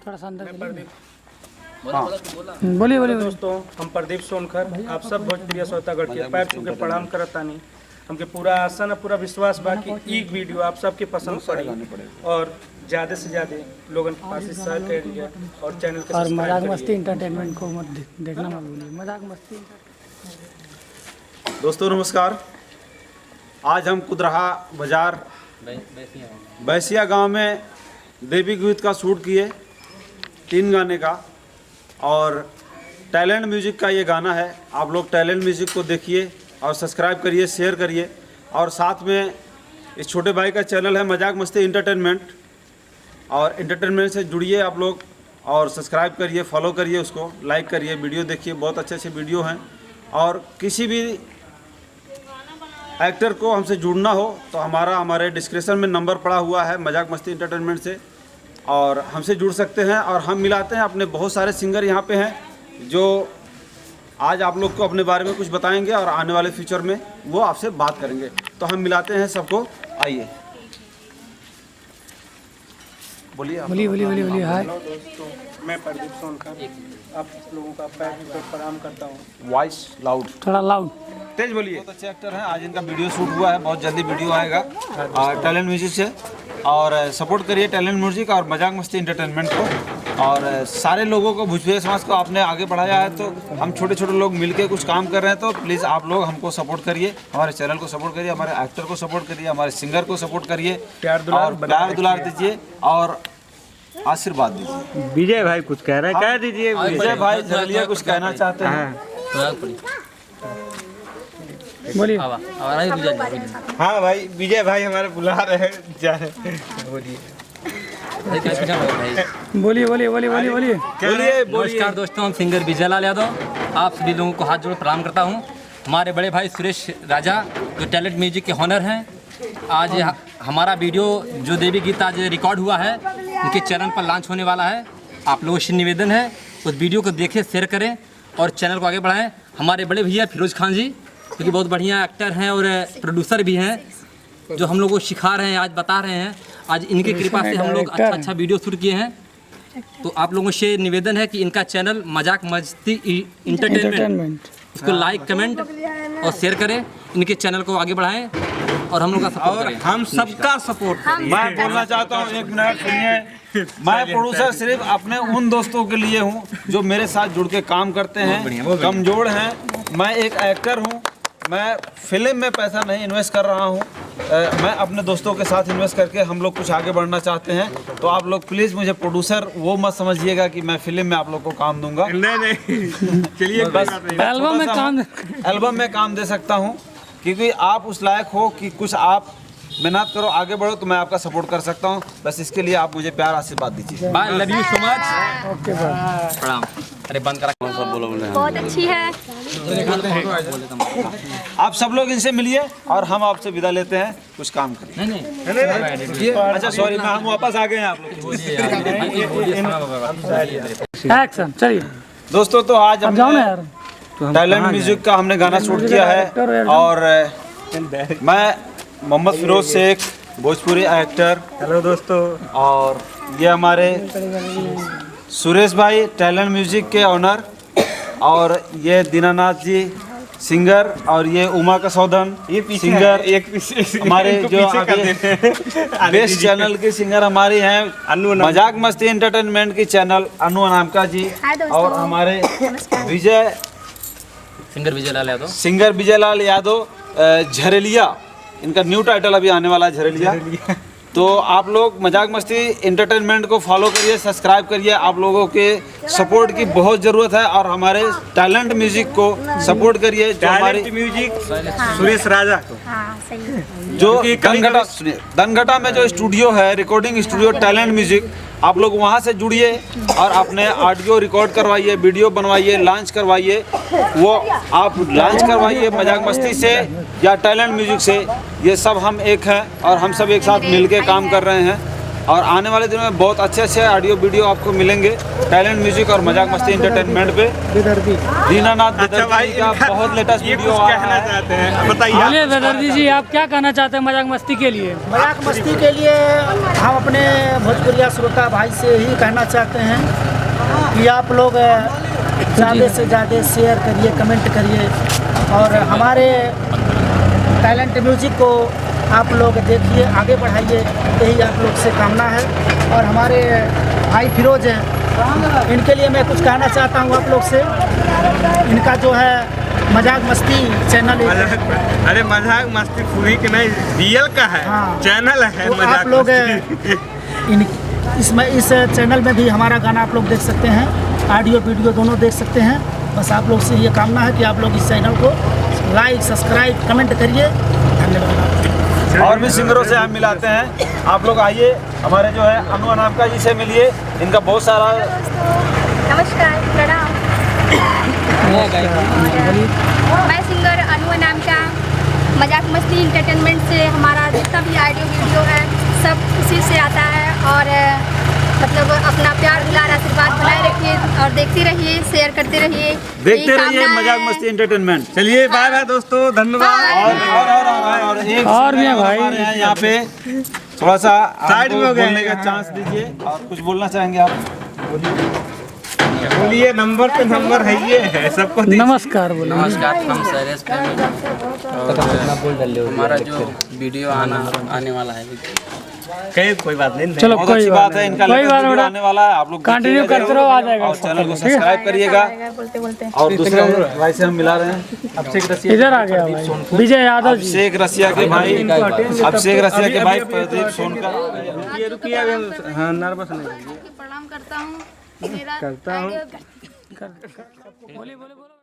थोड़ा सा अंदर बोलिए दोस्तों, हम प्रदीप सोनकर आप सब भोजपुरिया श्रोतागढ़ के पैर छू के प्रणाम करतानी। हमके पूरा आशा न पूरा विश्वास बा कि ई वीडियो आप सबके पसंद पड़ेगी और ज़्यादा से ज़्यादा लोगन के पास शेयर करिए और चैनल के और मजाक मस्ती एंटरटेनमेंट को मत देखना मत भूलिए। मजाक मस्ती दोस्तों नमस्कार। आज हम कुदरहा बाजार बैसिया गांव में देवी गीत का शूट किए 3 गाने का, और टैलेंट म्यूजिक का ये गाना है। आप लोग टैलेंट म्यूजिक को देखिए और सब्सक्राइब करिए, शेयर करिए, और साथ में इस छोटे भाई का चैनल है मजाक मस्ती एंटरटेनमेंट, और एंटरटेनमेंट से जुड़िए आप लोग और सब्सक्राइब करिए, फॉलो करिए, उसको लाइक करिए, वीडियो देखिए, बहुत अच्छे अच्छे वीडियो हैं। और किसी भी एक्टर को हमसे जुड़ना हो तो हमारे डिस्क्रिप्शन में नंबर पड़ा हुआ है मजाक मस्ती एंटरटेनमेंट से, और हमसे जुड़ सकते हैं। और हम मिलाते हैं अपने बहुत सारे सिंगर यहाँ पे हैं जो आज आप लोग को अपने बारे में कुछ बताएंगे और आने वाले फ्यूचर में वो आपसे बात करेंगे। तो हम मिलाते हैं सबको, आइए बोलिए बोलिए। हाय दोस्तों, मैं प्रदीप सोनकर आप लोगों का पैर छू के प्रणाम करता हूँ। वॉइस लाउड, थोड़ा लाउड तेज बोलिए। बहुत अच्छे एक्टर हैं। आज इनका वीडियो शूट हुआ है, बहुत जल्दी वीडियो आएगा टैलेंट म्यूजिक से। और सपोर्ट करिए टैलेंट म्यूजिक और मजाक मस्ती एंटरटेनमेंट को, और सारे लोगों को, भोजपुरी समाज को आपने आगे बढ़ाया है। तो हम छोटे छोटे लोग मिलके कुछ काम कर रहे हैं, तो प्लीज़ आप लोग हमको सपोर्ट करिए, हमारे चैनल को सपोर्ट करिए, हमारे एक्टर को सपोर्ट करिए, हमारे सिंगर को सपोर्ट करिए, प्यार दुलार दीजिए और आशीर्वाद दीजिए। विजय भाई कुछ कह रहे हैं, कह दीजिए। विजय भाई झरलिया कुछ कहना चाहते हैं। बोलिए। हाँ भाई, विजय भाई हमारे बुला रहे हैं, बोलिए। नमस्कार दोस्तों, हम सिंगर विजय लाल यादव आप सभी लोगों को हाथ जोड़ प्रणाम करता हूं। हमारे बड़े भाई सुरेश राजा जो टैलेंट म्यूजिक के हॉनर हैं, आज हमारा वीडियो जो देवी गीत आज रिकॉर्ड हुआ है उनके चैनल पर लॉन्च होने वाला है। आप लोगों से निवेदन है उस वीडियो को देखें, शेयर करें और चैनल को आगे बढ़ाएं। हमारे बड़े भैया फिरोज खान जी क्योंकि बहुत बढ़िया एक्टर हैं और प्रोड्यूसर भी हैं, जो हम लोग को सिखा रहे हैं, आज बता रहे हैं। आज इनकी कृपा से हम लोग अच्छा वीडियो शूट किए हैं। तो आप लोगों से निवेदन है कि इनका चैनल मजाक मस्ती एंटरटेनमेंट, इसको लाइक कमेंट और शेयर करें, इनके चैनल को आगे बढ़ाएं और हम लोग का सपोर्ट करें। हम सबका सपोर्ट। मैं बोलना चाहता हूँ, 1 मिनट सुनिए। मैं प्रोड्यूसर सिर्फ अपने उन दोस्तों के लिए हूँ जो मेरे साथ जुड़ के काम करते हैं, कमजोर हैं। मैं एक एक्टर हूँ, मैं फिल्म में पैसा नहीं इन्वेस्ट कर रहा हूँ। मैं अपने दोस्तों के साथ इन्वेस्ट करके हम लोग कुछ आगे बढ़ना चाहते हैं। तो आप लोग प्लीज़ मुझे प्रोड्यूसर वो मत समझिएगा कि मैं फिल्म में आप लोग को काम दूंगा। नहीं चलिए, बस एल्बम में काम दे सकता हूँ, क्योंकि आप उस लायक हो कि कुछ आप मेहनत करो, आगे बढ़ो, तो मैं आपका सपोर्ट कर सकता हूँ। बस इसके लिए आप मुझे प्यार आशीर्वाद दीजिए। Bye, love you so much. Okay प्रणाम। अरे बंद करा, सब बोलो। बहुत अच्छी है। आप सब लोग इनसे मिलिए और हम आपसे विदा लेते हैं, कुछ काम करें। नहीं। अच्छा सॉरी, हम वापस आ गए हैं आप लोग। एक्शन चलिए दोस्तों, तो आज हम जाओ ना यार। टैलेंट म्यूजिक का हमने गाना शूट किया है, और मैं मोहम्मद फिरोज शेख, भोजपुरी एक्टर। हेलो दोस्तों। और ये हमारे सुरेश भाई टैलेंट म्यूजिक के ऑनर, और ये दीनानाथ जी सिंगर, और ये उमा का सौदन सिंगर। हमारे जो बेस्ट चैनल के सिंगर हमारी हैं मजाक मस्ती एंटरटेनमेंट की चैनल अनु अनामिका जी, और हमारे सिंगर विजय लाल यादव झरेलिया, इनका न्यू टाइटल अभी आने वाला है झरेलिया। तो आप लोग मजाक मस्ती एंटरटेनमेंट को फॉलो करिए, सब्सक्राइब करिए। आप लोगों के सपोर्ट की बहुत ज़रूरत है, और हमारे टैलेंट म्यूजिक को सपोर्ट करिए। जो हमारी म्यूजिक सुरेश राजा को, जो दनघटा में जो स्टूडियो है, रिकॉर्डिंग स्टूडियो टैलेंट म्यूजिक, आप लोग वहाँ से जुड़िए और अपने ऑडियो रिकॉर्ड करवाइए, वीडियो बनवाइए, लॉन्च करवाइए। वो आप लॉन्च करवाइए मजाक मस्ती से या टैलेंट म्यूजिक से, ये सब हम एक हैं और हम सब एक साथ मिलके काम कर रहे हैं। और आने वाले दिनों में बहुत अच्छे ऑडियो वीडियो आपको मिलेंगे टैलेंट म्यूजिक और मजाक मस्ती एंटरटेनमेंट पे। दीनानाथ बेदर्दी का बहुत लेटेस्ट वीडियो आ रहा है, बताइए बेदर्दी जी, आप क्या कहना चाहते हैं मजाक मस्ती के लिए? मजाक मस्ती के लिए हम अपने भोजपुरिया श्रोता भाई से ही कहना चाहते हैं कि आप लोग ज़्यादा से ज़्यादा शेयर करिए, कमेंट करिए और हमारे टैलेंट म्यूजिक को आप लोग देखिए, आगे बढ़ाइए, यही आप लोग से कामना है। और हमारे भाई फिरोज हैं, इनके लिए मैं कुछ कहना चाहता हूँ आप लोग से। इनका जो है मजाक मस्ती चैनल है, अरे मजाक मस्ती पूरी के नहीं, रियल का है। हाँ। चैनल है तो मजाक आप लोग मस्ती। इस चैनल में भी हमारा गाना आप लोग देख सकते हैं, ऑडियो वीडियो दोनों देख सकते हैं। बस आप लोग से ये कामना है कि आप लोग इस चैनल को लाइक, सब्सक्राइब, कमेंट करिए। धन्यवाद। और भी सिंगरों से हम मिलाते हैं, आप लोग आइए, हमारे जो है अनु अनामिका जी से मिलिए, इनका बहुत सारा। नमस्कार, प्रणाम। मैं सिंगर अनु अनामिका, मजाक मस्ती एंटरटेनमेंट से हमारा जितना भी ऑडियो वीडियो है सब उसी से आता है। और मतलब अपना प्यार दुलार आशीर्वाद बनाए रखिए और देखते रहिए, शेयर करते रहिए, देखते रहिए मजाक मस्ती एंटरटेनमेंट। चलिए बाय बाय दोस्तों, धन्यवाद। और एक और भी है भाई यहाँ पे थोड़ा सा साइड में हो गए बोलने का चांस दीजिए और कुछ बोलना चाहेंगे आप? बोलिए, नंबर पे नंबर है, ये है सबको। नमस्कार बोलो। नमस्कार, हम सरेश हमारा जो वीडियो आने वाला है। कोई बात नहीं। चलो बहुत कोई अच्छी बात है, इनका कोई बात वीडियो आने वाला है, आप लोग कंटिन्यू करते रहो, आ जाएगा। और चैनल को सब्सक्राइब करिएगा। बोलते बोलते और दूसरे भाई से हम मिला रहे हैं, अभिषेक रसिया इधर आ गया भाई विजय यादव जी। अभिषेक रसिया के भाई, अभिषेक रसिया के भाई प्रदीप सोनकर। रुकिए, हाँ नर्वस नहीं। प्रणाम करता हूँ। करता हूँ। बोले बोले बोलो।